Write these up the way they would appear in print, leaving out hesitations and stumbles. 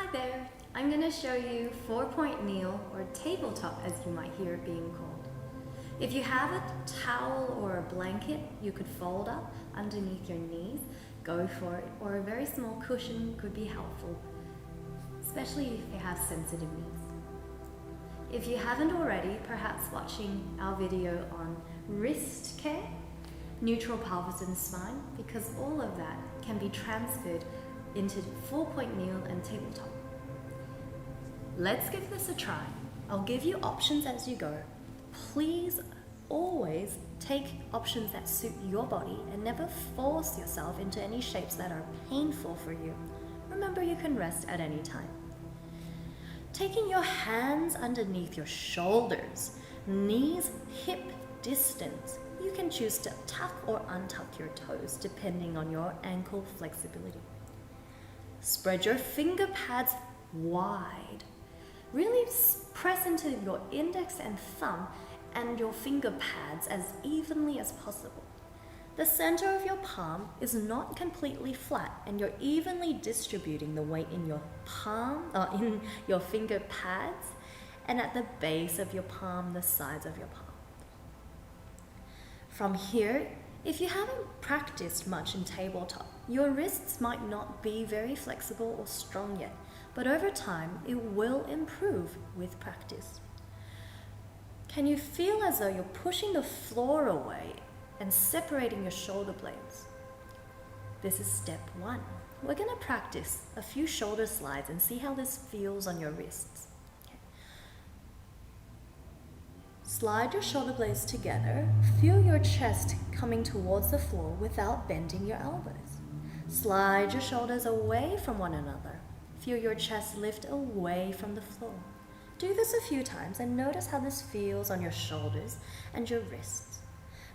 Hi there, I'm going to show you 4-point kneel or tabletop as you might hear it being called. If you have a towel or a blanket you could fold up underneath your knees, go for it, or a very small cushion could be helpful, especially if you have sensitive knees. If you haven't already, perhaps watching our video on wrist care, neutral pelvis and spine, because all of that can be transferred into 4-point kneel and tabletop. Let's give this a try. I'll give you options as you go. Please always take options that suit your body and never force yourself into any shapes that are painful for you. Remember, you can rest at any time. Taking your hands underneath your shoulders, knees hip distance. You can choose to tuck or untuck your toes depending on your ankle flexibility. Spread your finger pads wide. Really press into your index and thumb and your finger pads as evenly as possible. The center of your palm is not completely flat and you're evenly distributing the weight in your palm, in your finger pads, and at the base of your palm, the sides of your palm. From here, if you haven't practiced much in tabletop, your wrists might not be very flexible or strong yet, but over time, it will improve with practice. Can you feel as though you're pushing the floor away and separating your shoulder blades? This is step 1. We're going to practice a few shoulder slides and see how this feels on your wrists. Slide your shoulder blades together. Feel your chest coming towards the floor without bending your elbows. Slide your shoulders away from one another. Feel your chest lift away from the floor. Do this a few times and notice how this feels on your shoulders and your wrists.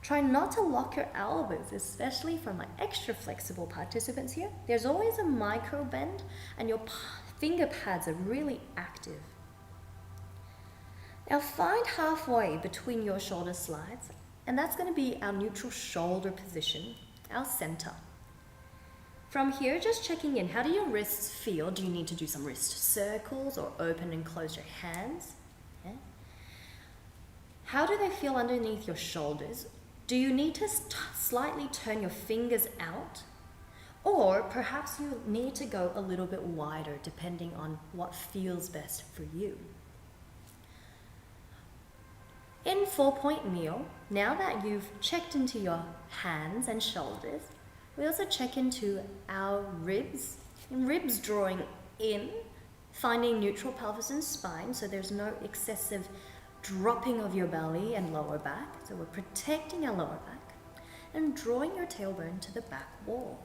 Try not to lock your elbows, especially for my extra flexible participants here. There's always a micro bend and your finger pads are really active. Now find halfway between your shoulder slides, and that's going to be our neutral shoulder position, our center. From here, just checking in, how do your wrists feel? Do you need to do some wrist circles or open and close your hands? Okay. How do they feel underneath your shoulders? Do you need to slightly turn your fingers out? Or perhaps you need to go a little bit wider depending on what feels best for you. In 4-point kneel, now that you've checked into your hands and shoulders, we also check into our ribs. Ribs drawing in, finding neutral pelvis and spine, so there's no excessive dropping of your belly and lower back. So we're protecting our lower back and drawing your tailbone to the back wall.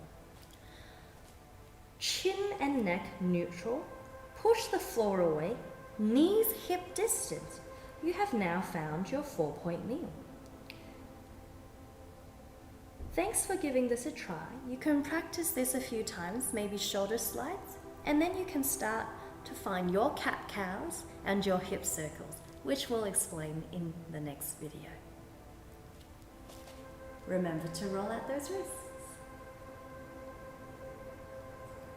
Chin and neck neutral. Push the floor away, knees hip distance. You have now found your 4-point kneel. Thanks for giving this a try. You can practice this a few times, maybe shoulder slides, and then you can start to find your cat-cows and your hip circles, which we'll explain in the next video. Remember to roll out those wrists.